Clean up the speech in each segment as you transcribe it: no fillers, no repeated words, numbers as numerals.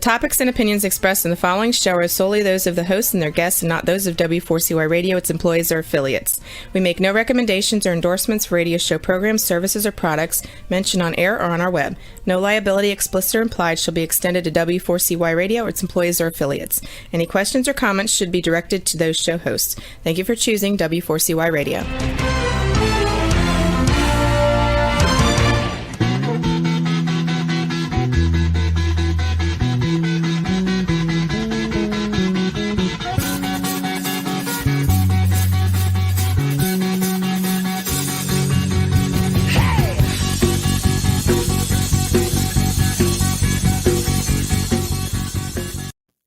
topics and opinions expressed in the following show are solely those of the hosts and their guests and not those of W4CY Radio, its employees, or affiliates. We make no recommendations or endorsements for radio show programs, services, or products mentioned on air or on our web. No liability, explicit or implied, shall be extended to W4CY Radio or its employees or affiliates. Any questions or comments should be directed to those show hosts. Thank you for choosing W4CY Radio.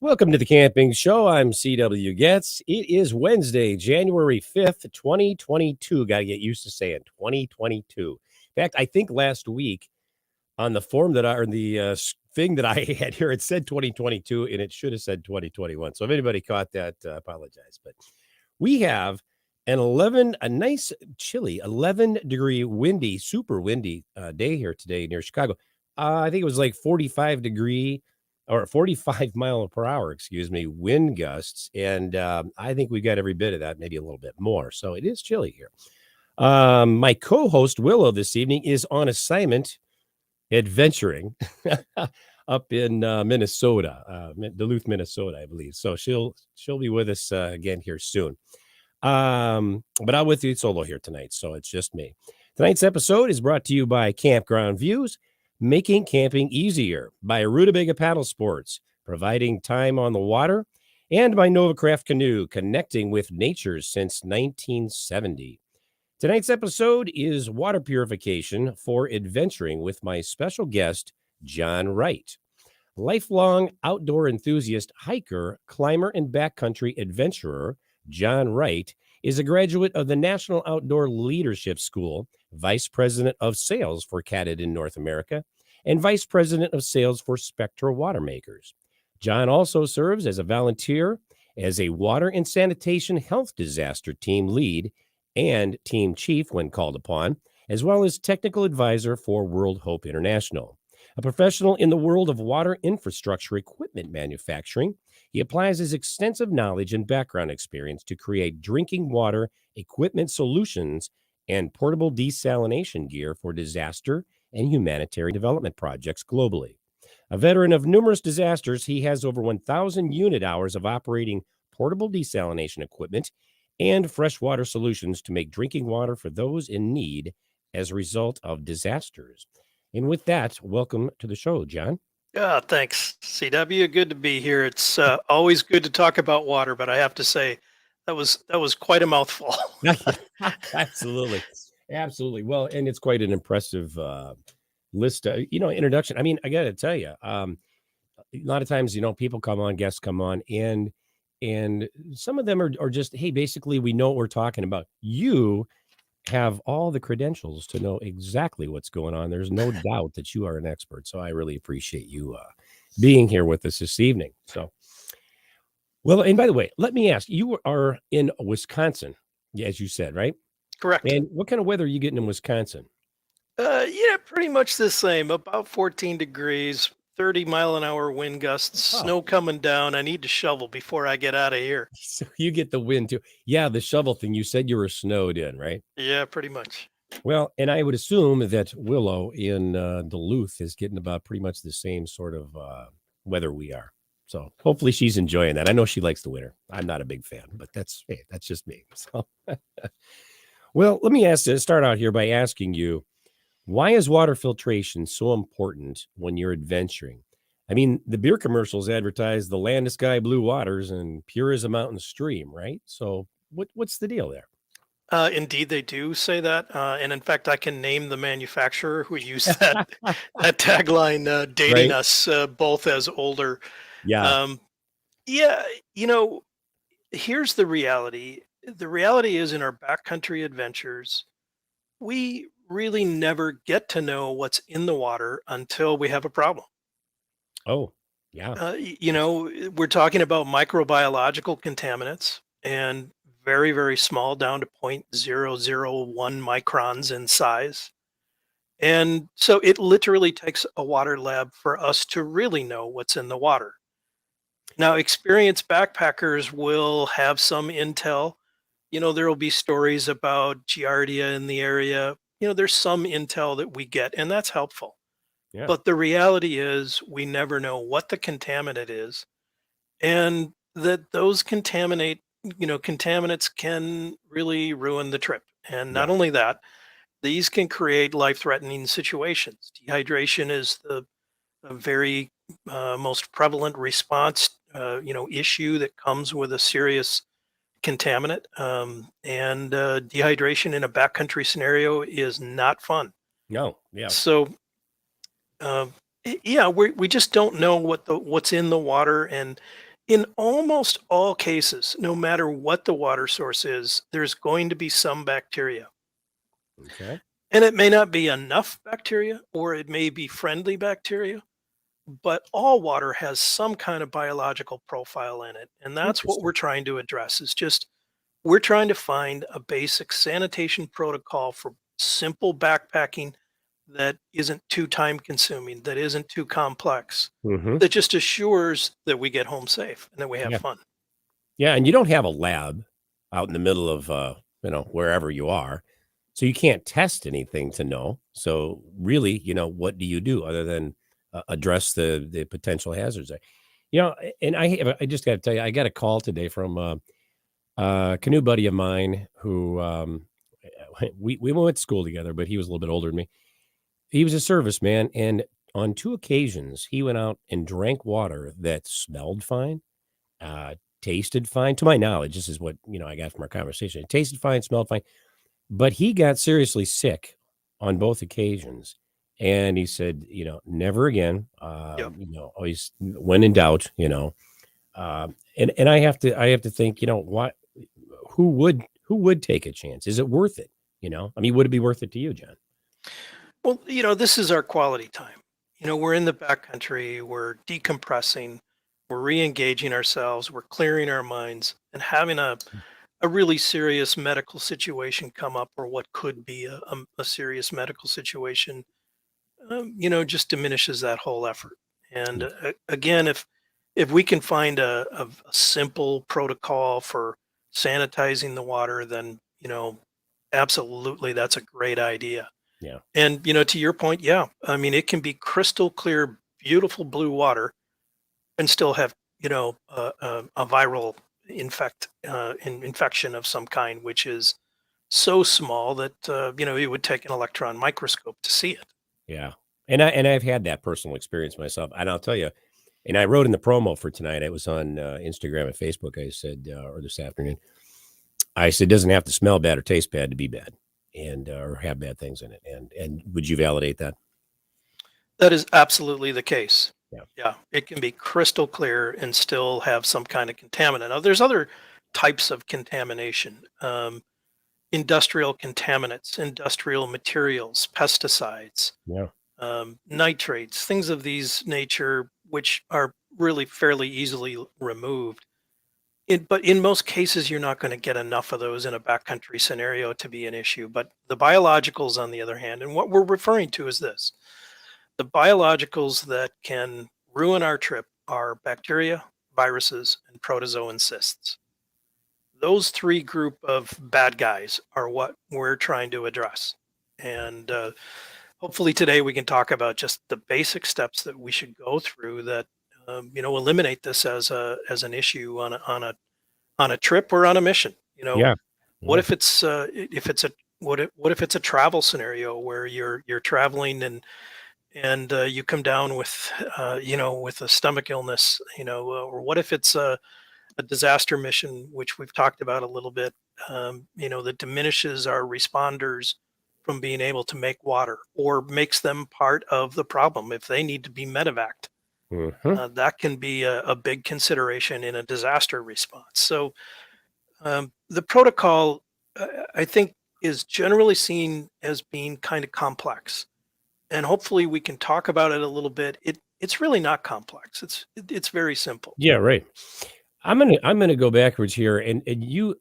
Welcome to the Camping Show. I'm CW Getz. It is Wednesday, January 5th, 2022. Got to get used to saying 2022. In fact, I think last week on the form that thing that I had here, it said 2022 and it should have said 2021. So if anybody caught that, I apologize. But we have a nice chilly 11-degree windy, super windy day here today near Chicago. I think it was like 45 mile per hour, wind gusts. And I think we got every bit of that, maybe a little bit more. So it is chilly here. My co-host Willow this evening is on assignment adventuring up in Minnesota, Duluth, Minnesota, I believe. So she'll be with us again here soon. But I'm with you solo here tonight. So it's just me. Tonight's episode is brought to you by Campground Views, making camping easier, by Rutabaga Paddle Sports, providing time on the water, and by Novacraft Canoe, connecting with nature since 1970. Tonight's episode is water purification for adventuring with my special guest, John Wright. Lifelong outdoor enthusiast, hiker, climber, and backcountry adventurer, John Wright is a graduate of the National Outdoor Leadership School, Vice President of Sales for Katadyn North America, and Vice President of Sales for Spectra Watermakers. John also serves as a volunteer, as a water and sanitation health disaster team lead and team chief when called upon, as well as technical advisor for World Hope International. A professional in the world of water infrastructure equipment manufacturing, he applies his extensive knowledge and background experience to create drinking water equipment solutions and portable desalination gear for disaster and humanitarian development projects globally. A veteran of numerous disasters, he has over 1,000 unit hours of operating portable desalination equipment and freshwater solutions to make drinking water for those in need as a result of disasters. And with that, welcome to the show, John. Thanks, CW. Good to be here. It's always good to talk about water, but I have to say that was quite a mouthful. Absolutely. Well, and it's quite an impressive list, introduction. I mean, I got to tell you, a lot of times, people come on, guests come on, and some of them are just, hey, basically, we know what we're talking about. You have all the credentials to know exactly what's going on. There's no doubt that you are an expert. So I really appreciate you being here with us this evening. So, well, and by the way, let me ask, you are in Wisconsin, as you said, right? Correct. And what kind of weather are you getting in Wisconsin? Yeah, pretty much the same. About 14 degrees, 30-mile-an-hour wind gusts, snow coming down. I need to shovel before I get out of here. So you get the wind too. Yeah, the shovel thing. You said you were snowed in, right? Yeah, pretty much. Well, and I would assume that Willow in Duluth is getting about pretty much the same sort of weather we are. So hopefully she's enjoying that. I know she likes the winter. I'm not a big fan, but that's just me. So, well, let me start out here by asking you, why is water filtration so important when you're adventuring? I mean, the beer commercials advertise the land of sky blue waters and pure as a mountain stream, right? So what's the deal there? Indeed, they do say that. And in fact, I can name the manufacturer who used that tagline, dating us both as older. Yeah. Yeah, here's the reality. The reality is, in our backcountry adventures, we really never get to know what's in the water until we have a problem. Oh, yeah. We're talking about microbiological contaminants and very, very small, down to 0.001 microns in size. And so it literally takes a water lab for us to really know what's in the water. Now, experienced backpackers will have some intel. There will be stories about Giardia in the area. There's some intel that we get, and that's helpful. Yeah. But the reality is, we never know what the contaminant is, and that those contaminants can really ruin the trip. And not Yeah. only that, these can create life-threatening situations. Dehydration is the a very most prevalent response, issue that comes with a serious contaminant. And dehydration in a backcountry scenario is not fun. No. Yeah. So, yeah, we just don't know what's in the water, and in almost all cases, no matter what the water source is, there's going to be some bacteria. Okay. And it may not be enough bacteria, or it may be friendly bacteria, but all water has some kind of biological profile in it. And that's what Interesting. we're trying to address, is just we're trying to find a basic sanitation protocol for simple backpacking that isn't too time consuming, that isn't too complex, Mm-hmm. that just assures that we get home safe and that we have Yeah. fun. Yeah. And you don't have a lab out in the middle of, wherever you are. So you can't test anything to know. So really, what do you do other than address the potential hazards there? And I just got to tell you, I got a call today from a canoe buddy of mine who we went to school together, but he was a little bit older than me. He was a serviceman, and on 2 occasions, he went out and drank water that smelled fine, uh, tasted fine. To my knowledge, this is what I got from our conversation. It tasted fine, smelled fine, but he got seriously sick on both occasions. And he said, never again. Yep. Always when in doubt. And I have to think, what, who would take a chance? Is it worth it? Would it be worth it to you, John? Well, this is our quality time. We're in the backcountry, we're decompressing, we're re-engaging ourselves, we're clearing our minds, and having a really serious medical situation come up, or what could be a serious medical situation, just diminishes that whole effort. And Yeah. again, if we can find a simple protocol for sanitizing the water, then absolutely, that's a great idea. Yeah. And to your point, yeah, I mean, it can be crystal clear, beautiful blue water, and still have a viral infection of some kind, which is so small that it would take an electron microscope to see it. Yeah. And I've had that personal experience myself. And I'll tell you, and I wrote in the promo for tonight, it was on Instagram and Facebook. I said, or this afternoon, I said, it doesn't have to smell bad or taste bad to be bad, and or have bad things in it. And would you validate that? That is absolutely the case. Yeah. Yeah, it can be crystal clear and still have some kind of contaminant. Now, there's other types of contamination. Industrial contaminants, industrial materials, pesticides, Yeah. nitrates, things of these nature, which are really fairly easily removed. But in most cases, you're not going to get enough of those in a backcountry scenario to be an issue. But the biologicals, on the other hand, and what we're referring to is this: the biologicals that can ruin our trip are bacteria, viruses, and protozoan cysts. Those 3 group of bad guys are what we're trying to address. And hopefully today we can talk about just the basic steps that we should go through that eliminate this as an issue on a trip or on a mission. Yeah. What Yeah. if it's a travel scenario where you're traveling, and you come down with with a stomach illness, or what if it's a disaster mission, which we've talked about a little bit, that diminishes our responders from being able to make water, or makes them part of the problem if they need to be medevaced. Mhm. That can be a big consideration in a disaster response. So the protocol, I think, is generally seen as being kind of complex, and hopefully we can talk about it a little bit. It's really not complex. It's very simple. Yeah. Right. I'm gonna go backwards here, and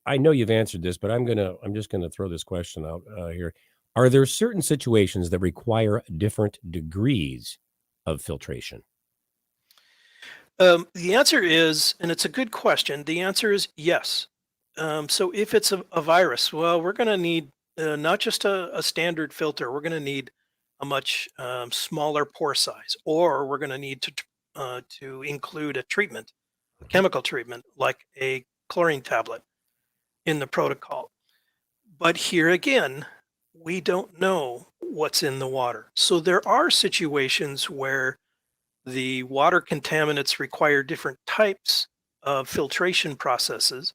I know you've answered this, but I'm just gonna throw this question out here. Are there certain situations that require different degrees of filtration? The answer is, and it's a good question, the answer is yes. So if it's a virus, well, we're going to need not just a standard filter, we're going to need a much smaller pore size, or we're going to need to include a treatment, Mhm. chemical treatment, like a chlorine tablet in the protocol. But here again, we don't know what's in the water. So there are situations where the water contaminants require different types of filtration processes.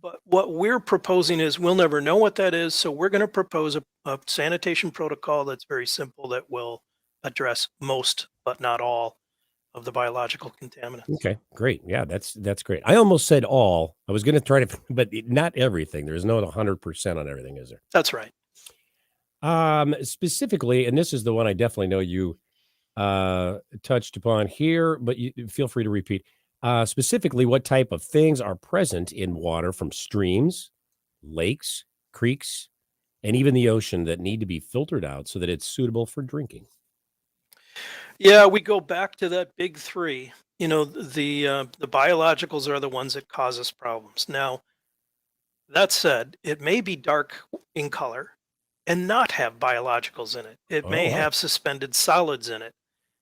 But what we're proposing is we'll never know what that is. So we're going to propose a sanitation protocol that's very simple that will address most, but not all, of the biological contaminants. Okay, great. Yeah, that's great. I almost said all. I was going to try to, but not everything. There's no 100% on everything, is there? That's right. Specifically, and this is the one I definitely know you touched upon here, but you feel free to repeat. Specifically, what type of things are present in water from streams, lakes, creeks, and even the ocean that need to be filtered out so that it's suitable for drinking? Yeah, we go back to that big three. The biologicals are the ones that cause us problems. Now, that said, it may be dark in color and not have biologicals in it. It Oh, may wow. have suspended solids in it.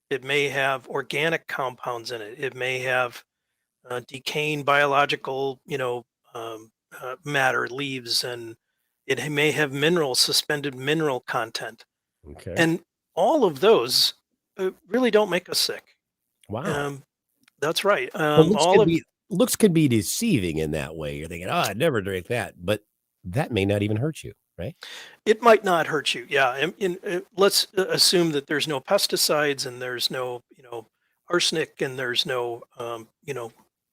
It may have organic compounds in it. It may have decaying biological, matter, leaves, and it may have minerals, suspended mineral content. Okay. And all of those really don't make us sick. Wow. Um, that's right. Well, All of looks can be deceiving in that way. You're thinking, "Oh, I'd never drink that," but that may not even hurt you, right? It might not hurt you. Yeah. Let's assume that there's no pesticides and there's no, arsenic and there's no,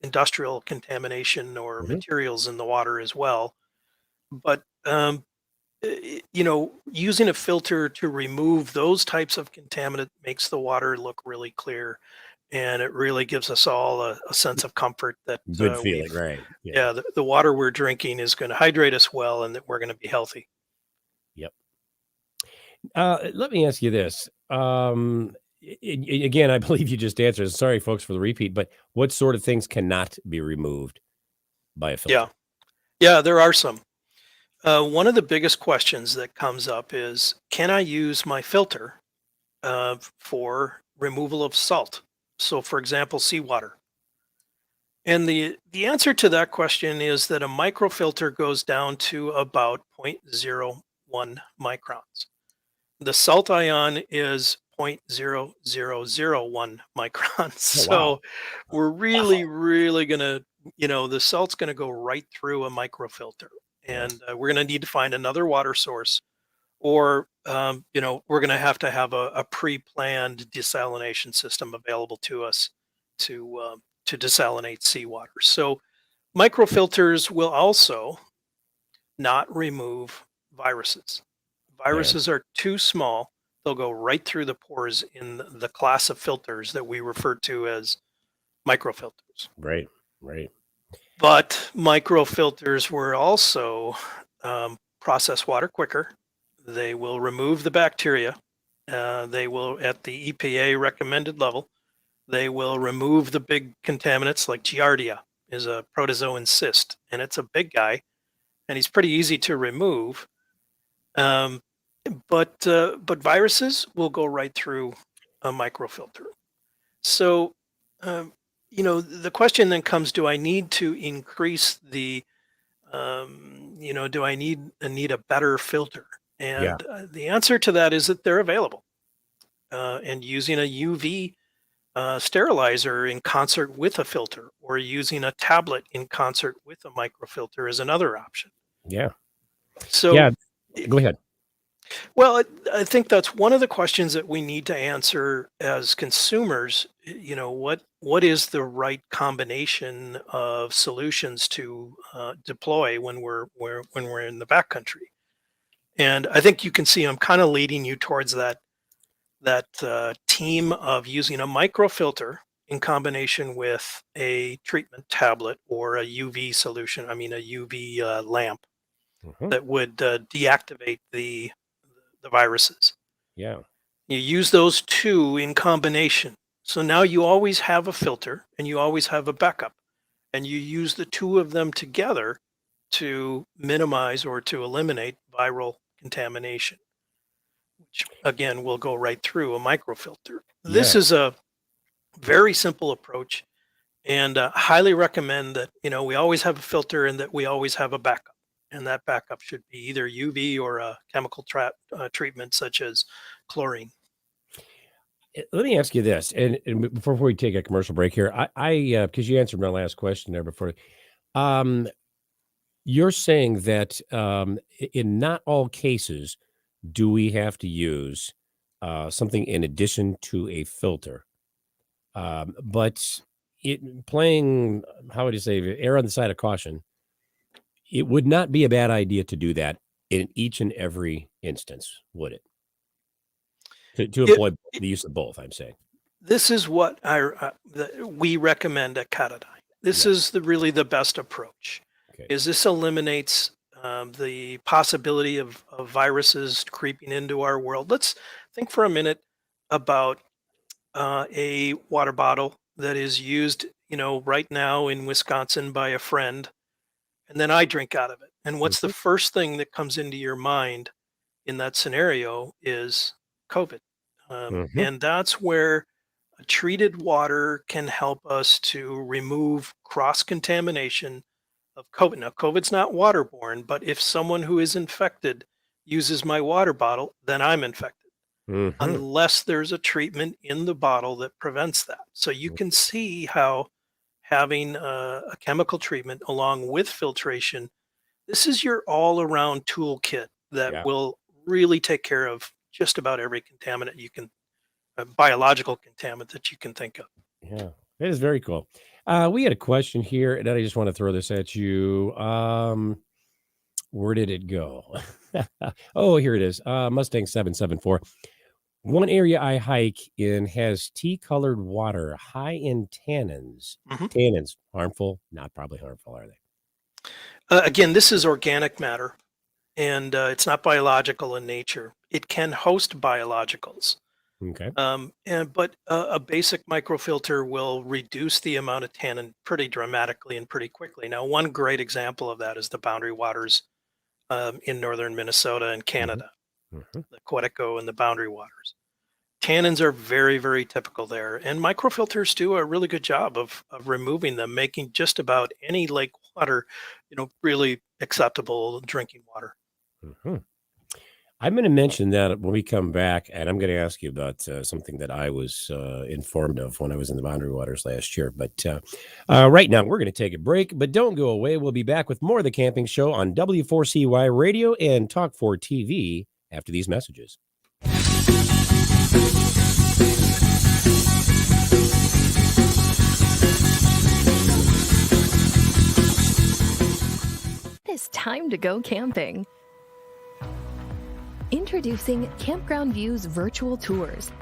industrial contamination or Mhm. materials in the water as well. But, using a filter to remove those types of contaminant makes the water look really clear. And it really gives us all a sense of comfort that Good feeling, right? Yeah. yeah, the water we're drinking is going to hydrate us well and that we're going to be healthy. Yep. Let me ask you this. Again, I believe you just answered. Sorry, folks, for the repeat, but what sort of things cannot be removed by a Yeah. filter? Yeah, there are some. One of the biggest questions that comes up is, can I use my filter for removal of salt? So, for example, seawater. And the answer to that question is that a microfilter goes down to about zero point zero 0.01 microns. The salt ion is zero point zero zero zero 0.0001 microns. Oh, wow. So we're really, really going to, the salt's going to go right through a microfilter. Yeah. And we're going to need to find another water source, or, we're going to have a pre-planned desalination system available to us to desalinate seawater. So microfilters will also not remove viruses. Yeah. Viruses are too small. They'll go right through the pores in the class of filters that we refer to as microfilters. Right. Right. But microfilters will also process water quicker. They will remove the bacteria. They will, at the EPA recommended level, they will remove the big contaminants like Giardia is a protozoan cyst, and it's a big guy, and he's pretty easy to remove. Um, but viruses will go right through a microfilter. So, the question then comes: do I need to increase the, do I need a better filter? Yeah. And the answer to that is that they're available. And using a UV sterilizer in concert with a filter, or using a tablet in concert with a microfilter, is another option. Yeah. So, Yeah. Go ahead. well, I think that's one of the questions that we need to answer as consumers. What is the right combination of solutions to deploy when we're in the backcountry? And I think you can see I'm kind of leading you towards that team of using a microfilter in combination with a treatment tablet or a UV solution. I mean, a UV lamp Mhm. that would deactivate the viruses. Yeah. You use those two in combination. So now you always have a filter and you always have a backup. And you use the two of them together to minimize or to eliminate viral contamination, which again will go right through a microfilter. This Yeah. is a very simple approach, and highly recommend that we always have a filter and that we always have a backup. And that backup should be either UV or a chemical treatment such as chlorine. Let me ask you this, and before we take a commercial break here, I because you answered my last question there before. Um, you're saying that in not all cases do we have to use something in addition to a filter, but playing, how would you say, err on the side of caution. It would not be a bad idea to do that in each and every instance, would it? To It, avoid the use of both, I'm saying. this is what we recommend at Katadyn. This Yeah. is really the best approach. Okay. Is this eliminates the possibility of viruses creeping into our world. Let's think for a minute about a water bottle that is used, right now in Wisconsin by a friend, and then I drink out of it. And what's the Mhm. first thing that comes into your mind in that scenario is COVID. Mhm. And that's where treated water can help us to remove cross contamination of COVID. Now, COVID's not waterborne, but if someone who is infected uses my water bottle, then I'm infected, Mhm. unless there's a treatment in the bottle that prevents that. So you can see how having a chemical treatment along with filtration, this is your all around toolkit that Yeah. will really take care of just about every contaminant you can, biological contaminant that you can think of. Yeah. It is very cool. We had a question here, and I just want to throw this at you. Where did it go? Oh, here it is. Mustang 774. One area I hike in has tea-colored water, high in tannins. Mhm. Tannins, harmful? Not probably harmful, are they? Again, this is organic matter, and it's not biological in nature. It can host biologicals. Okay. But a basic microfilter will reduce the amount of tannin pretty dramatically and pretty quickly. Now, one great example of that is the boundary waters in northern Minnesota and Mhm. Canada, Mhm. the Quetico and the boundary waters. Tannins are very, very typical there, and microfilters do a really good job of removing them, making just about any lake water, really acceptable drinking water. Mhm. I'm going to mention that when we come back, and I'm going to ask you about something that I was informed of when I was in the Boundary Waters last year. But right now, we're going to take a break, but don't go away. We'll be back with more of the Camping Show on W4CY Radio and Talk 4 TV after these messages. It's time to go camping. Introducing Campground View's virtual tours.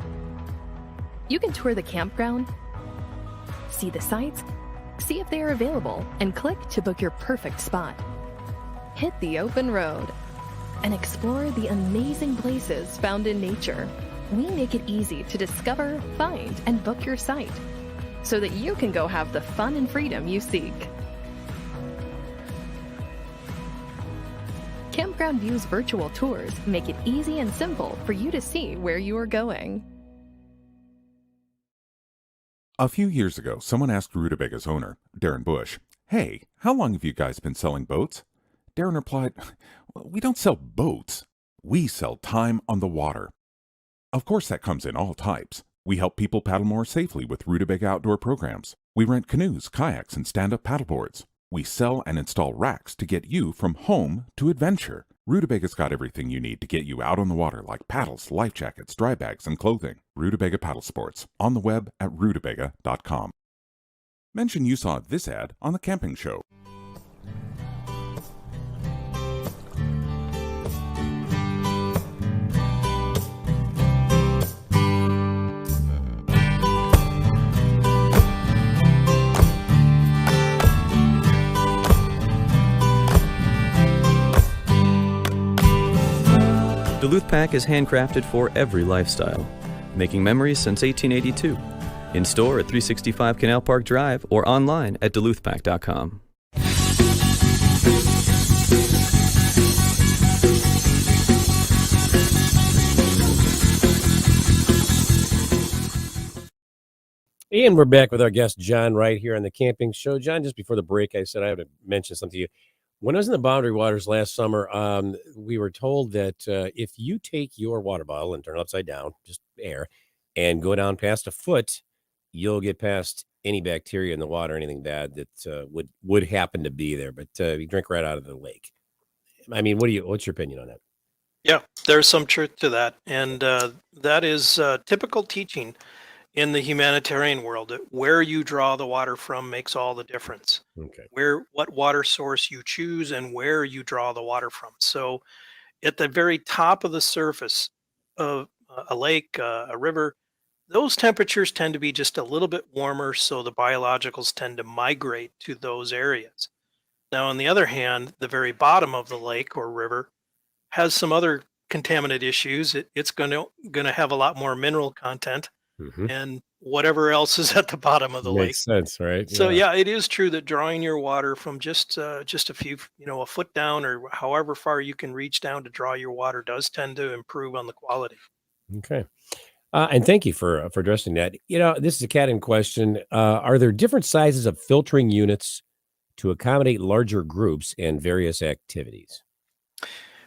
You can tour the campground, see the sites, see if they are available, and click to book your perfect spot. Hit the open road and explore the amazing places found in nature. We make it easy to discover, find, and book your site so that you can go have the fun and freedom you seek. Campground View's virtual tours make it easy and simple for you to see where you are going. A few years ago, someone asked Rutabaga's owner, Darren Bush, "Hey, how long have you guys been selling boats?" Darren replied, "We don't sell boats. We sell time on the water." Of course, that comes in all types. We help people paddle more safely with Rutabaga outdoor programs. We rent canoes, kayaks, and stand-up paddleboards. We sell and install racks to get you from home to adventure. Rutabaga's got everything you need to get you out on the water, like paddles, life jackets, dry bags, and clothing. Rutabaga Paddle Sports, on the web at rutabaga.com. Mention you saw this ad on The Camping Show. Duluth Pack is handcrafted for every lifestyle, making memories since 1882. In store at 365 Canal Park Drive or online at duluthpack.com. And we're back with our guest, John Wright, here on the Camping Show. John, just before the break, I said I would mention something to you. When I was in the Boundary Waters last summer, we were told that if you take your water bottle and turn it upside down, just air, and go down past a foot, you'll get past any bacteria in the water, anything bad that would happen to be there. But you drink right out of the lake. I mean, what's your opinion on that? Yeah, there's some truth to that. And that is typical teaching in the humanitarian world. Where you draw the water from makes all the difference. Okay. What water source you choose and where you draw the water from. So at the very top of the surface of a lake, a river, those temperatures tend to be just a little bit warmer, so the biologicals tend to migrate to those areas. Now, on the other hand, the very bottom of the lake or river has some other contaminant issues. It's going to have a lot more mineral content and whatever else is at the bottom of the lake. Makes sense, right? So yeah, it is true that drawing your water from just a few, a foot down or however far you can reach down to draw your water does tend to improve on the quality. Okay. And thank you for addressing that. This is a Katadyn question. Are there different sizes of filtering units to accommodate larger groups and various activities?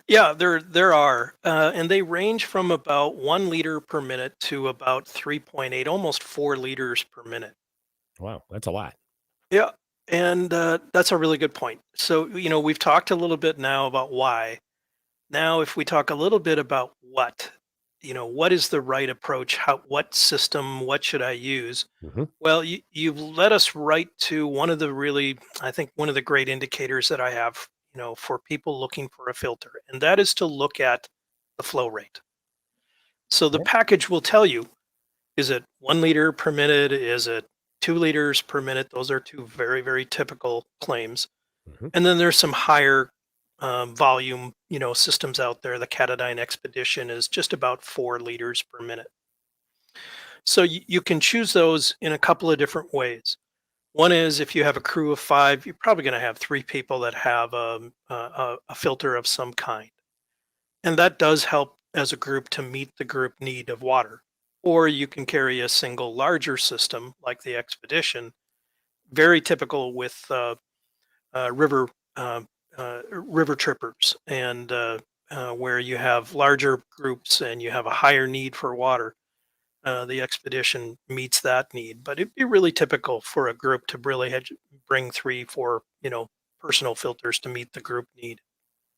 Yeah, there are, and they range from about 1 liter per minute to about 3.8, almost 4 liters per minute. Wow, that's a lot. Yeah, and that's a really good point. So, we've talked a little bit now about why. Now, if we talk a little bit about what is the right approach? What system? What should I use? Well, you've led us right to one of the great indicators that I have, for people looking for a filter, and that is to look at the flow rate. So the package will tell you, is it 1 liter per minute? Is it 2 liters per minute? Those are two very, very typical claims. And then there's some higher volume, systems out there. The Katadyn Expedition is just about 4 liters per minute. So you can choose those in a couple of different ways. One is if you have a crew of 5, you're probably going to have 3 people that have a filter of some kind. And that does help as a group to meet the group need of water. Or you can carry a single larger system like the Expedition, very typical with river trippers and where you have larger groups and you have a higher need for water. The Expedition meets that need, but it'd be really typical for a group to really bring 3, 4, personal filters to meet the group need.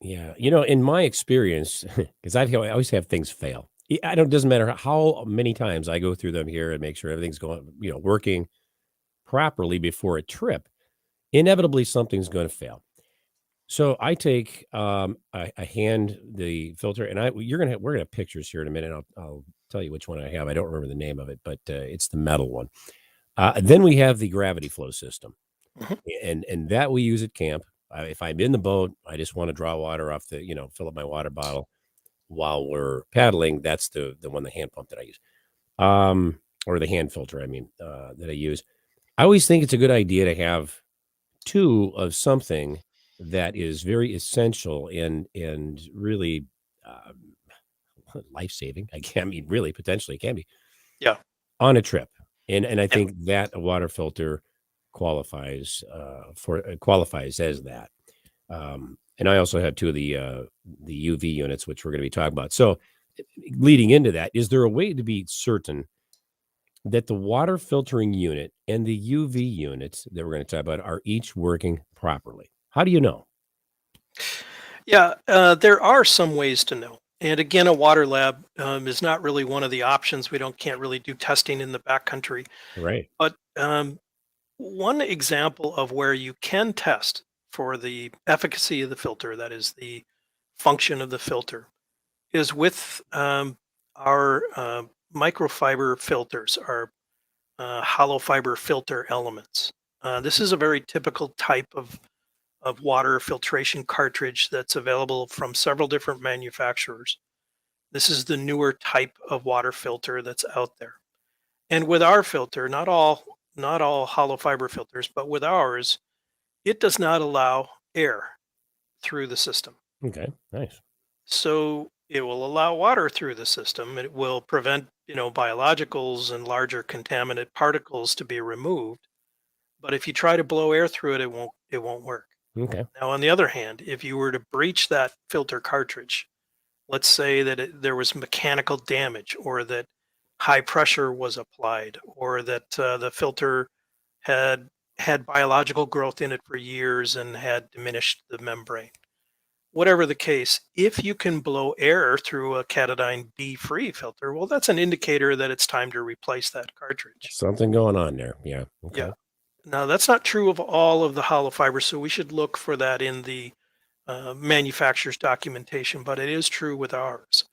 Yeah. In my experience, because I always have things fail. It doesn't matter how many times I go through them here and make sure everything's going, working properly before a trip. Inevitably, something's going to fail. So I take, I hand the filter, and we're gonna have pictures here in a minute. I'll tell you which one I have. I don't remember the name of it, but it's the metal one. Then we have the gravity flow system, and that we use at camp. If I'm in the boat, I just want to draw water off fill up my water bottle while we're paddling. That's the one, the hand pump that I use, or the hand filter. I mean, that I use. I always think it's a good idea to have 2 of something that is very essential and really life-saving. Really, potentially can be. Yeah. On a trip. And I think that a water filter qualifies as that. And I also have 2 of the UV units, which we're going to be talking about. So leading into that, is there a way to be certain that the water filtering unit and the UV units that we're going to talk about are each working properly? How do you know? Yeah, there are some ways to know. And again, a water lab is not really one of the options. We can't really do testing in the backcountry. Right. But one example of where you can test for the efficacy of the filter, that is the function of the filter, is with our microfiber filters, our hollow fiber filter elements. This is a very typical type of water filtration cartridge that's available from several different manufacturers. This is the newer type of water filter that's out there. And with our filter, not all hollow fiber filters, but with ours, it does not allow air through the system. Okay, nice. So it will allow water through the system. It will prevent, biologicals and larger contaminant particles to be removed. But if you try to blow air through it, it won't work. Okay. Now, on the other hand, if you were to breach that filter cartridge, let's say that there was mechanical damage, or that high pressure was applied, or that the filter had biological growth in it for years and had diminished the membrane. Whatever the case, if you can blow air through a Katadyn B-free filter, well, that's an indicator that it's time to replace that cartridge. Something going on there. Yeah. Okay. Yeah. Now, that's not true of all of the hollow fibers, so we should look for that in the manufacturer's documentation, but it is true with ours.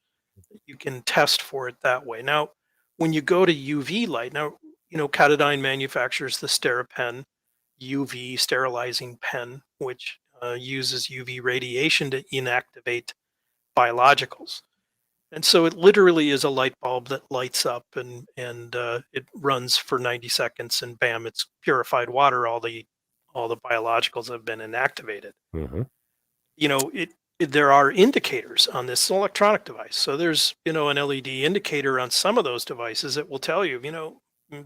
You can test for it that way. Now, when you go to UV light, now, Katadyn manufactures the SteriPen UV sterilizing pen, which uses UV radiation to inactivate biologicals. And so it literally is a light bulb that lights up, and it runs for 90 seconds, and bam, it's purified water. All the biologicals have been inactivated. Mm-hmm. There are indicators on this electronic device. So there's an LED indicator on some of those devices that will tell you,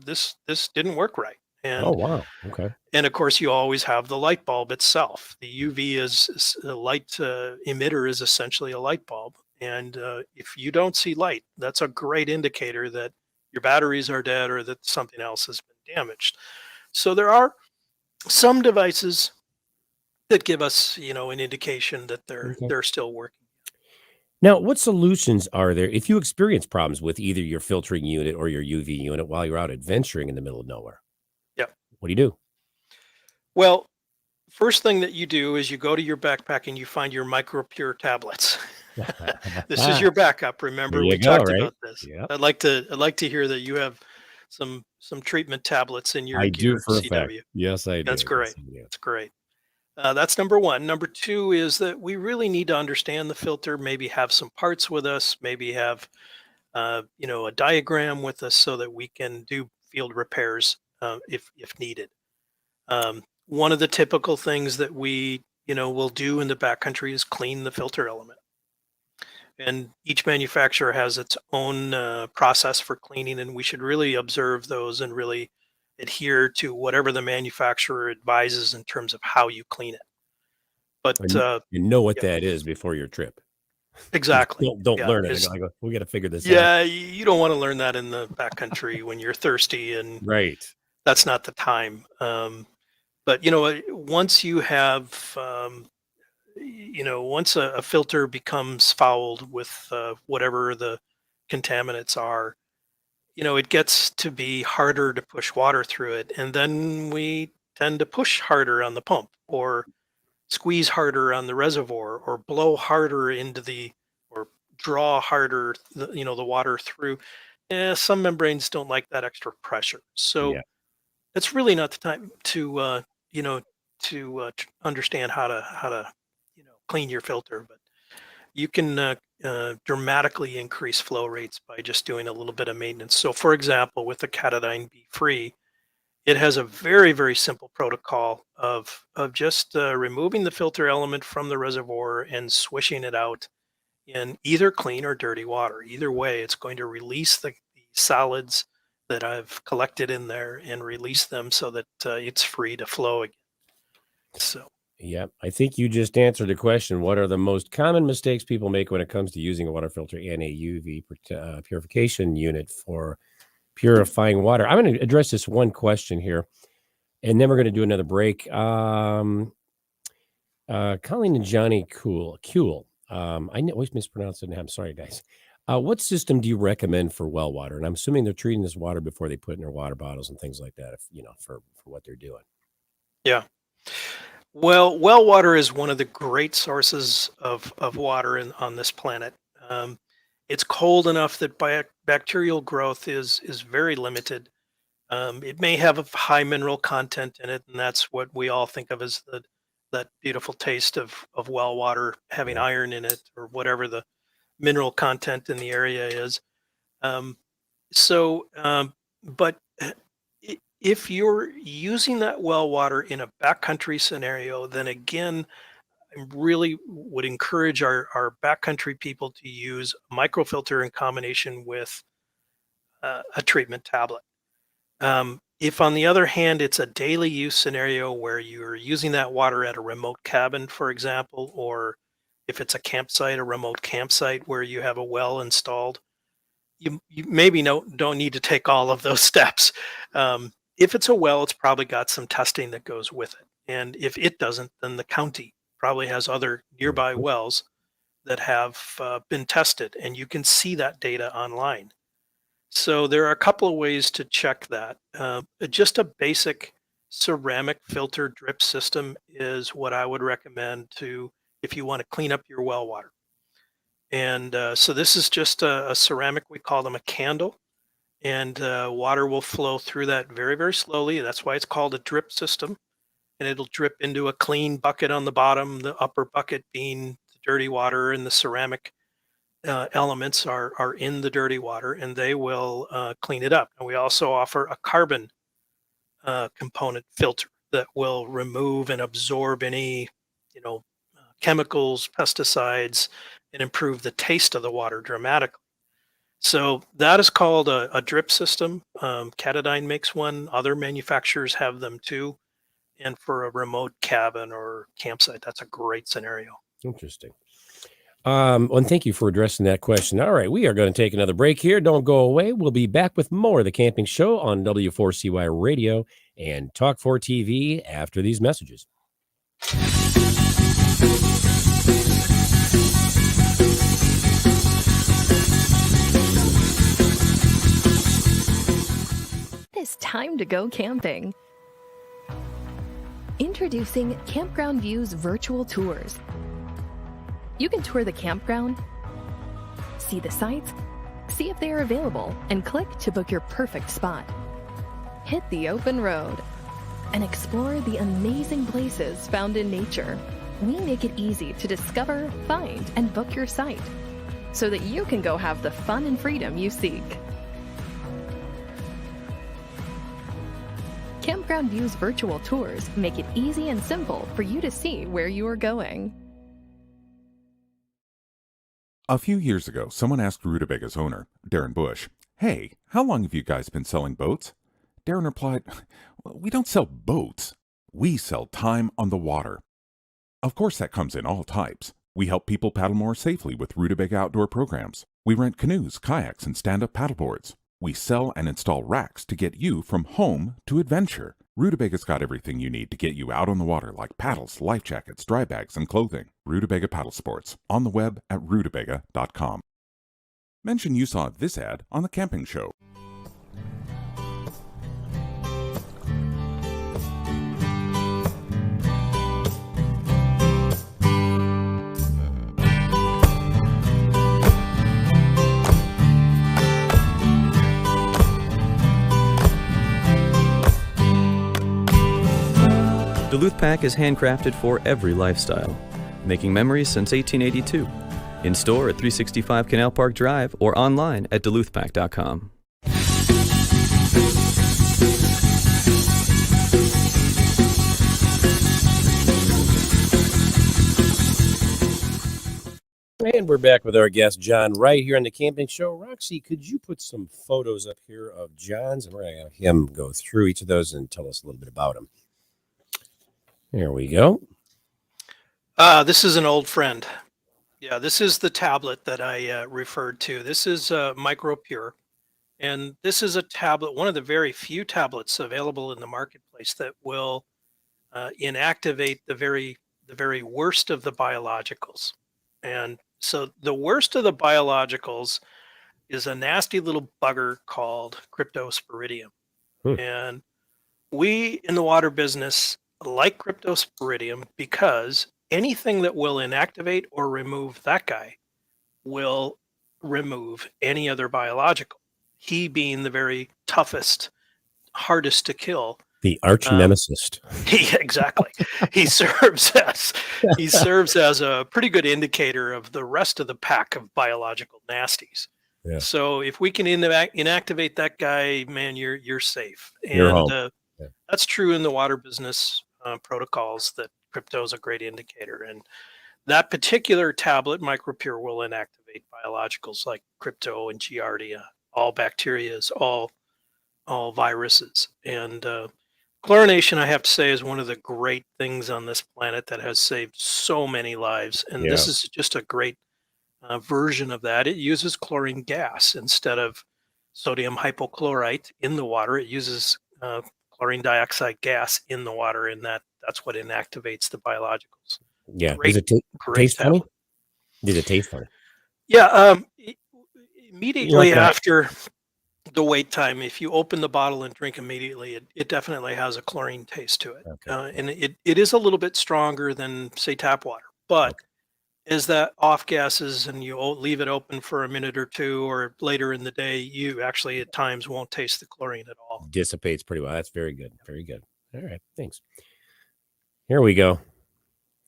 this didn't work right. And Oh, wow. Okay. and of course, you always have the light bulb itself. The UV is a light emitter, is essentially a light bulb. And if you don't see light, that's a great indicator that your batteries are dead or that something else has been damaged. So there are some devices that give us, an indication that Okay. they're still working. Now, what solutions are there if you experience problems with either your filtering unit or your UV unit while you're out adventuring in the middle of nowhere? Yeah. What do you do? Well, first thing that you do is you go to your backpack and you find your Micropure tablets. This is your backup. Remember, There you we go, talked right? about this. Yep. I'd like to hear that you have some treatment tablets in your I gear do at for a fact. CW. Yes, I do. That's great. Yes, I do. That's great. That's number one. Number two is that we really need to understand the filter. Maybe have some parts with us. Maybe have a diagram with us so that we can do field repairs if needed. One of the typical things that we will do in the backcountry is clean the filter element. And each manufacturer has its own process for cleaning, and we should really observe those and really adhere to whatever the manufacturer advises in terms of how you clean it. But And you know what yeah, that is before your trip. exactly. Don't Yeah, learn it. is I go, we got to figure this out. yeah, you don't want to learn that in the backcountry when you're thirsty, and Right. that's not the time. But once you have once a filter becomes fouled with whatever the contaminants are, it gets to be harder to push water through it, and then we tend to push harder on the pump, or squeeze harder on the reservoir, or blow harder or draw harder the water through. Some membranes don't like that extra pressure, so Yeah. it's really not the time to understand how to clean your filter. But you can dramatically increase flow rates by just doing a little bit of maintenance. So, for example, with the Katadyn B Free, it has a very, very simple protocol of just removing the filter element from the reservoir and swishing it out in either clean or dirty water. Either way, it's going to release the solids that I've collected in there and release them so that it's free to flow again. So, Yeah. I think you just answered the question. What are the most common mistakes people make when it comes to using a water filter and a UV purification unit for purifying water? I'm going to address this one question here, and then we're going to do another break. Colleen and Johnny Kuhl. I always mispronounce it. I'm sorry, guys. What system do you recommend for well water? And I'm assuming they're treating this water before they put in their water bottles and things like that, for what they're doing. yeah. Well water is one of the great sources of water on this planet. It's cold enough that bacterial growth is very limited. It may have a high mineral content in it, and that's what we all think of as that beautiful taste of well water having Yeah. iron in it, or whatever the mineral content in the area is. Um, but if you're using that well water in a backcountry scenario, then again, I really would encourage our backcountry people to use a microfilter in combination with a treatment tablet. If, on the other hand, it's a daily use scenario where you're using that water at a remote cabin, for example, or if it's a campsite, a remote campsite where you have a well installed, you maybe don't need to take all of those steps. If it's a well, it's probably got some testing that goes with it. And if it doesn't, then the county probably has other nearby wells that have been tested, and you can see that data online. So there are a couple of ways to check that. Just a basic ceramic filter drip system is what I would recommend to if you want to clean up your well water. And so this is just a ceramic, we call them a candle, and water will flow through that very, very slowly. That's why it's called a drip system. And it'll drip into a clean bucket on the bottom, the upper bucket being the dirty water, and the ceramic elements are in the dirty water, and they will clean it up. And we also offer a carbon component filter that will remove and absorb any, chemicals, pesticides, and improve the taste of the water dramatically. So that is called a drip system. Katadyn makes one. Other manufacturers have them too. And for a remote cabin or campsite, that's a great scenario. Interesting. And thank you for addressing that question. All right, we are going to take another break here. Don't go away. We'll be back with more of the Camping Show on W4CY Radio and Talk 4 TV after these messages. It's time to go camping. Introducing Campground View's virtual tours. You can tour the campground, see the sights, see if they are available, and click to book your perfect spot. Hit the open road and explore the amazing places found in nature. We make it easy to discover, find, and book your site so that you can go have the fun and freedom you seek. Campground View's virtual tours make it easy and simple for you to see where you are going. A few years ago, someone asked Rutabaga's owner, Darren Bush, "Hey, how long have you guys been selling boats?" Darren replied, "We don't sell boats. We sell time on the water." Of course, that comes in all types. We help people paddle more safely with Rutabaga outdoor programs. We rent canoes, kayaks, and stand-up paddleboards. We sell and install racks to get you from home to adventure. Rutabaga's got everything you need to get you out on the water, like paddles, life jackets, dry bags, and clothing. Rutabaga Paddle Sports, on the web at rutabaga.com. Mention you saw this ad on the Camping Show. Duluth Pack is handcrafted for every lifestyle, making memories since 1882. In store at 365 Canal Park Drive or online at duluthpack.com. And we're back with our guest, John Wright, here on the Camping Show. Roxy, could you put some photos up here of John's? And we're going to have him go through each of those and tell us a little bit about them. There we go. This is an old friend. Yeah, this is the tablet that I referred to. This is Micropure. And this is a tablet, one of the very few tablets available in the marketplace that will inactivate the very worst of the biologicals. And so the worst of the biologicals is a nasty little bugger called Cryptosporidium. And we in the water business like Cryptosporidium because anything that will inactivate or remove that guy will remove any other biological. He being the very toughest, hardest to kill The arch nemesis. Exactly. He serves as a pretty good indicator of the rest of the pack of biological nasties. Yeah. So if we can inactivate that guy, man, you're safe. You're And home. Yeah. that's true in the water business protocols. That crypto is a great indicator, and that particular tablet, Micropure, will inactivate biologicals like crypto and giardia, all bacteria, all viruses, and chlorination, I have to say, is one of the great things on this planet that has saved so many lives. And Yeah. this is just a great version of that. It uses chlorine gas instead of sodium hypochlorite in the water. It uses chlorine dioxide gas in the water, and that's what inactivates the biologicals. Yeah. Great, Does it great taste funny? tablet. Does it taste funny? Yeah. Immediately that? after the wait time, if you open the bottle and drink immediately, it definitely has a chlorine taste to it. Okay. And it is a little bit stronger than, say, tap water. But as that off gases and you leave it open for a minute or two or later in the day, you actually at times won't taste the chlorine at all. Dissipates pretty well. That's very good. Very good. All right. Thanks. Here we go.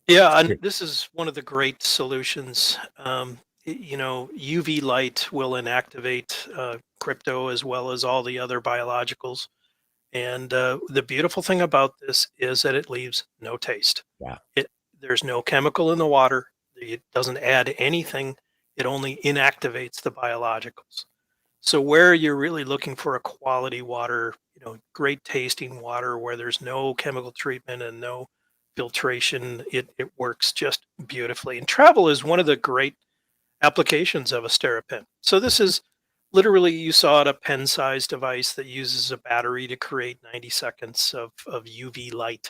Yeah, and this is one of the great solutions. UV light will inactivate crypto as well as all the other biologicals. And the beautiful thing about this is that it leaves no taste. Yeah. There's no chemical in the water. It doesn't add anything. It only inactivates the biologicals. So where you're really looking for a quality water, great tasting water where there's no chemical treatment and no filtration, it works just beautifully. And travel is one of the great applications of a SteriPen. So this is literally, you saw it, a pen-sized device that uses a battery to create 90 seconds of UV light.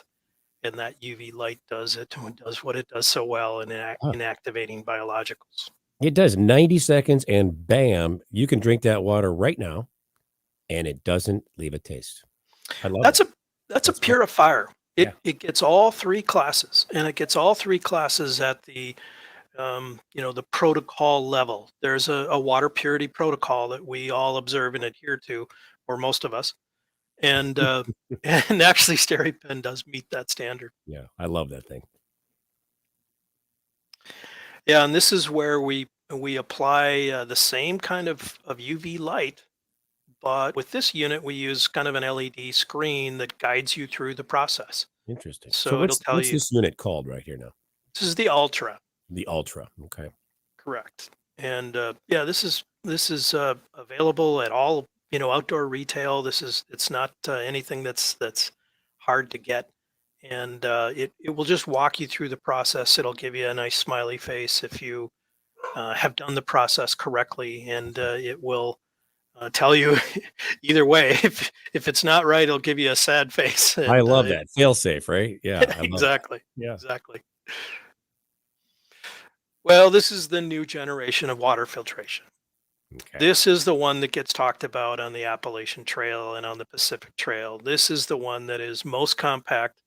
And that UV light does what it does so well in inactivating biologicals. It does 90 seconds and bam, you can drink that water right now and it doesn't leave a taste. I love it. That's a purifier. It gets all three classes, and it gets all three classes at the the protocol level. There's a water purity protocol that we all observe and adhere to, or most of us. And and actually SteriPen does meet that standard. Yeah, I love that thing. Yeah, and this is where we apply the same kind of UV light, but with this unit we use kind of an LED screen that guides you through the process. Interesting. So it'll tell what's you. this unit called right here now? This is the Ultra. The Ultra. Okay. Correct. And this is available at all outdoor retail. It's not anything that's hard to get, and it will just walk you through the process. It'll give you a nice smiley face if you have done the process correctly, and it will tell you either way. If it's not right, it'll give you a sad face. And, I love that. Fail safe, right? Yeah. I love exactly. Yeah. Exactly. Well, this is the new generation of water filtration. Okay. This is the one that gets talked about on the Appalachian Trail and on the Pacific Trail. This is the one that is most compact.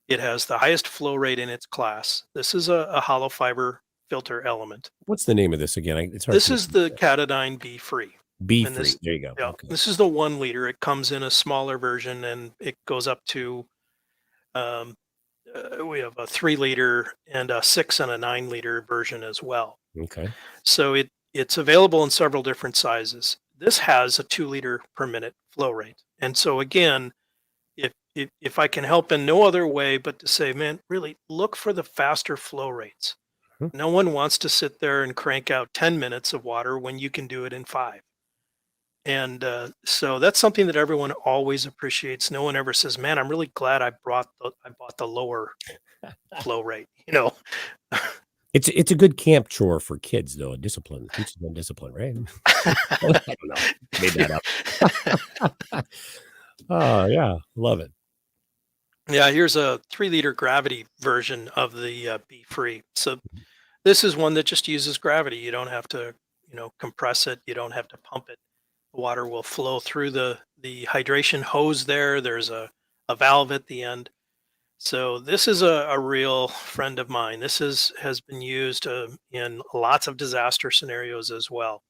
It has the highest flow rate in its class. This is a hollow fiber filter element. What's the name of this again? This is the Katadyn Be Free. Be And Free. this- There you go. Yeah, Okay. this is the 1 liter. It comes in a smaller version, and it goes up to we have a 3 liter and a 6 and a 9 liter version as well. Okay. So it's available in several different sizes. This has a 2 liter per minute flow rate. And so again, if I can help in no other way but to say, man, really look for the faster flow rates. Mhm. No one wants to sit there and crank out 10 minutes of water when you can do it in 5. And so that's something that everyone always appreciates. No one ever says, man, I'm really glad I bought the lower flow rate. It's a good camp chore for kids, though. Discipline. Teaches them discipline, right? I don't know. Made that up. Oh, yeah. Love it. Yeah, here's a 3 liter gravity version of the Be Free. So this is one that just uses gravity. You don't have to, compress it. You don't have to pump it. The water will flow through the hydration hose there. There's a valve at the end. So this is a real friend of mine. This has been used in lots of disaster scenarios as well,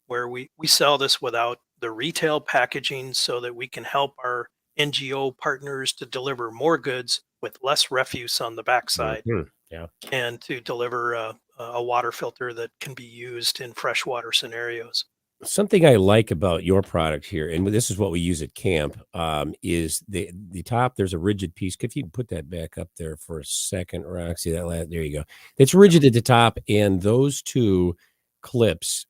where we sell this without the retail packaging so that we can help our NGO partners to deliver more goods with less refuse on the backside, Yeah. and to deliver a water filter that can be used in freshwater scenarios. Something I like about your product here, and this is what we use at camp, is the top. There's a rigid piece. If you can put that back up there for a second, Roxy, there you go. It's rigid at the top, and those two clips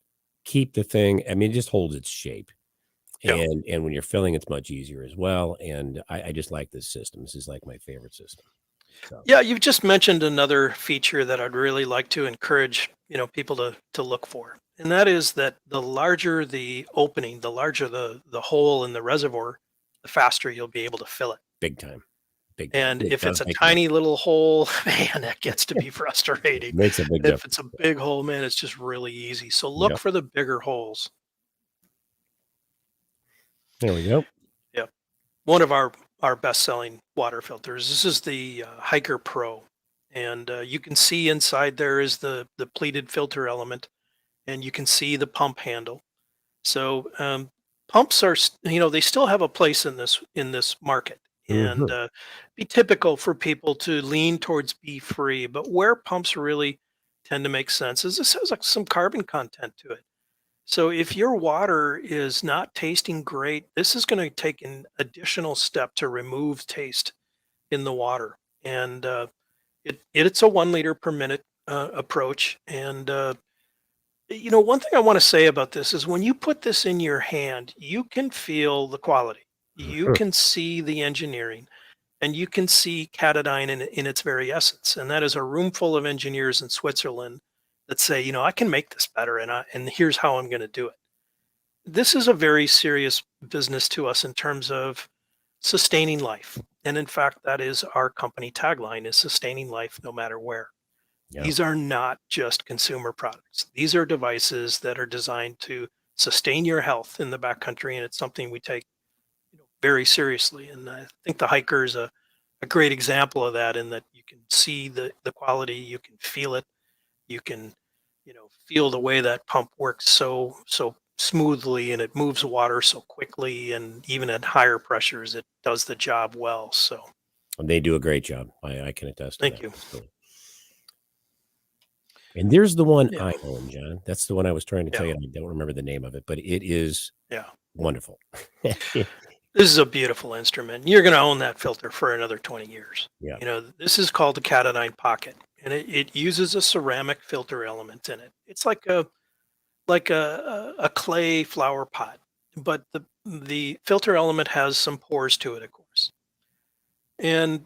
keep the thing. I mean, it just holds its shape, Yeah. and when you're filling, it's much easier as well. And I just like this system. This is like my favorite system. So. Yeah, you've just mentioned another feature that I'd really like to encourage, people to look for. And that is that the larger the opening, the larger the hole in the reservoir, the faster you'll be able to fill it. Big time. Big time. And It if it's does a make tiny little hole, man, that gets to be frustrating. makes a big If difference. it's a big hole, man, it's just really easy. So look Yep. for the bigger holes. There we go. Yep. One of our best-selling water filters. This is the Hiker Pro, and you can see inside there is the pleated filter element, and you can see the pump handle. So pumps are, they still have a place in this market, and be typical for people to lean towards be free. But where pumps really tend to make sense is this has like some carbon content to it. So if your water is not tasting great, this is going to take an additional step to remove taste in the water. And it's a 1 liter per minute approach. And one thing I want to say about this is when you put this in your hand, you can feel the quality. You can see the engineering, and you can see Katadyn in its very essence. And that is a room full of engineers in Switzerland that say, I can make this better, and here's how I'm going to do it. This is a very serious business to us in terms of sustaining life. And in fact, that is our company tagline, is sustaining life no matter where. Yeah. These are not just consumer products. These are devices that are designed to sustain your health in the backcountry, and it's something we take very seriously. And I think the Hiker is a great example of that, in that you can see the quality, you can feel it, you can feel the way that pump works so smoothly, and it moves water so quickly, and even at higher pressures it does the job well. So they do a great job. I can attest to thank that. you. So. And there's the one Yeah. I own, John. That's the one I was trying to tell Yeah. you. I don't remember the name of it, but it is Yeah. wonderful. This is a beautiful instrument. You're going to own that filter for another 20 years. Yeah. This is called the Katadyn Pocket, and it uses a ceramic filter element in it. It's like a clay flower pot, but the filter element has some pores to it, of course. And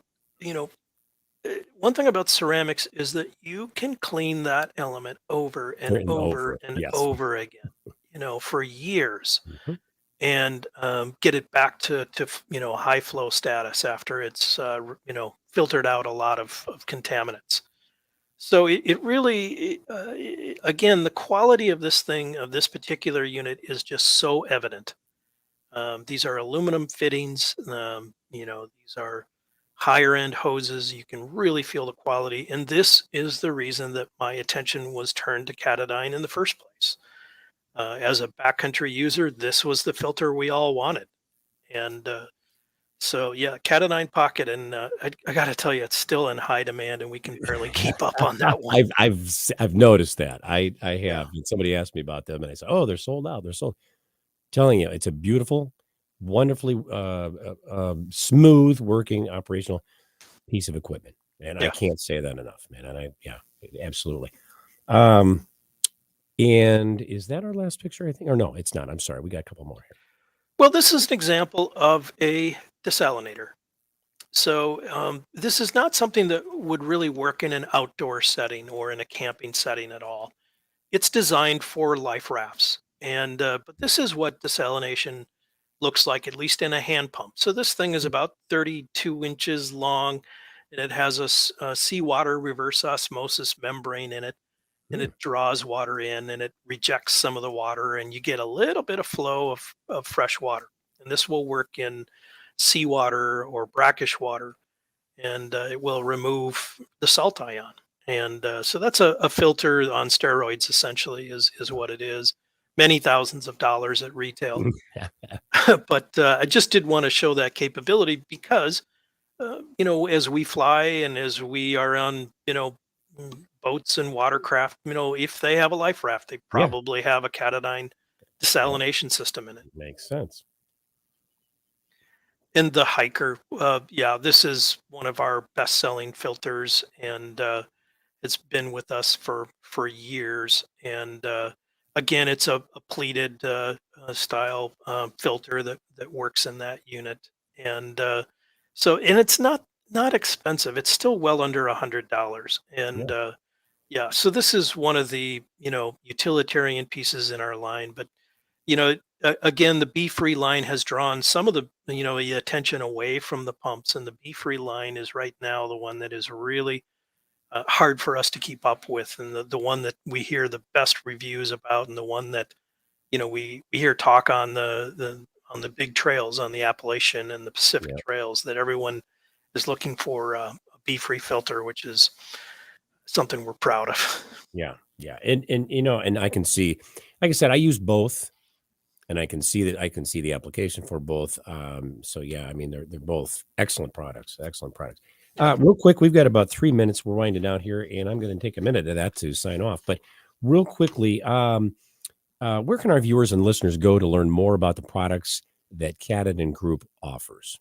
one thing about ceramics is that you can clean that element over and And over and yes. over again, for years, Mhm. and get it back to high flow status after it's filtered out a lot of contaminants. So it really, again, the quality of this thing, of this particular unit, is just so evident. These are aluminum fittings. These are higher end hoses. You can really feel the quality, and this is the reason that my attention was turned to Katadyn in the first place. As a backcountry user, this was the filter we all wanted, and so yeah, Katadyn Pocket, and I got to tell you, it's still in high demand, and we can barely keep up on that one. I've noticed that. I have. Yeah. And somebody asked me about them, and I said, "Oh, they're sold out. They're sold." Telling you, it's a beautiful, wonderfully smooth working operational piece of equipment, and I Yeah. can't say that enough, man. And absolutely. And is that our last picture? I think, or no, it's not. I'm sorry, we got a couple more here. Well, this is an example of a desalinator. So this is not something that would really work in an outdoor setting or in a camping setting at all. It's designed for life rafts, and but this is what desalination looks like, at least in a hand pump. So this thing is about 32 inches long, and it has a seawater reverse osmosis membrane in it, and it draws water in, and it rejects some of the water, and you get a little bit of flow of fresh water. And this will work in seawater or brackish water, and it will remove the salt ion. And so that's a filter on steroids, essentially, is what it is. Many thousands of dollars at retail. but I just did want to show that capability because, as we fly and as we are on, boats and watercraft, if they have a life raft, they Yeah, probably have a Katadyn yeah, desalination system in it. makes sense. And the hiker, yeah, this is one of our best-selling filters, and it's been with us for years. And again, it's a pleated style filter that works in that unit. And and it's not expensive. It's still well under $100. Yeah, And yeah, so this is one of the utilitarian pieces in our line. But again, the Be-Free line has drawn some of the attention away from the pumps, and the Be-Free line is right now the one that is really hard for us to keep up with, and the one that we hear the best reviews about, and the one that we hear talk on the big trails, on the Appalachian and the Pacific yeah, trails, that everyone is looking for a Be-Free filter, which is something we're proud of. yeah, yeah. And and I can see, like I said, I use both, and I can see the application for both. So yeah, I mean they're both excellent products, excellent products. Yeah. Real quick, we've got about 3 minutes. We're winding down here, and I'm going to take a minute of that to sign off. But real quickly, where can our viewers and listeners go to learn more about the products that Katadyn Group offers?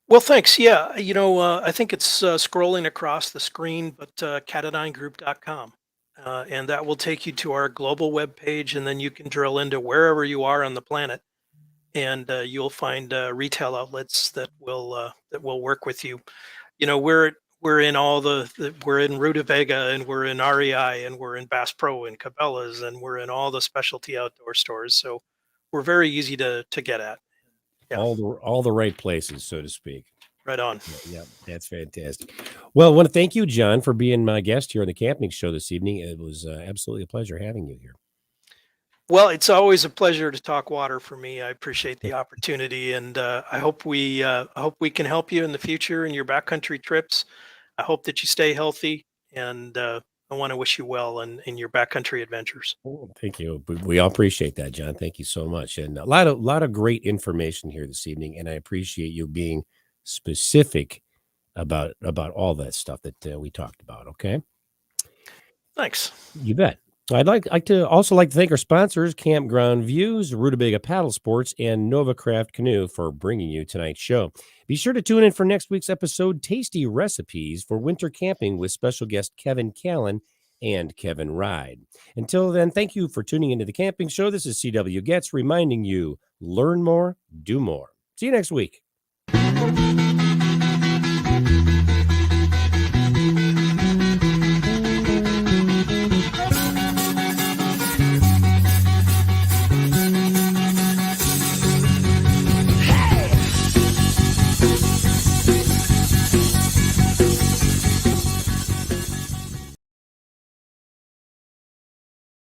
Well, thanks. Yeah, I think it's scrolling across the screen, but catadyngroup.com. And that will take you to our global web page, and then you can drill into wherever you are on the planet, and you'll find retail outlets that will work with you. We're in we're in Rutabaga, and we're in REI, and we're in Bass Pro and Cabela's, and we're in all the specialty outdoor stores. So we're very easy to get at. Yeah, All the right places, so to speak. right on. Yeah, that's fantastic. Well, I want to thank you, John, for being my guest here on the Camping Show this evening. It was absolutely a pleasure having you here. Well, it's always a pleasure to talk water for me. I appreciate the opportunity, and I hope we can help you in the future in your backcountry trips. I hope that you stay healthy, and I want to wish you well in your backcountry adventures. Oh, thank you. We all appreciate that, John. Thank you so much, and a lot of great information here this evening. And I appreciate you being specific about all that stuff that we talked about. Okay, Thanks. you bet. Like to thank our sponsors, Campground Views, Rutabaga Paddle Sports, and NovaCraft Canoe for bringing you tonight's show. Be sure to tune in for next week's episode, Tasty Recipes for Winter Camping with special guest Kevin Callan and Kevin Ride. Until then, thank you for tuning into the Camping Show. This is CW Getz reminding you, learn more, do more. See you next week.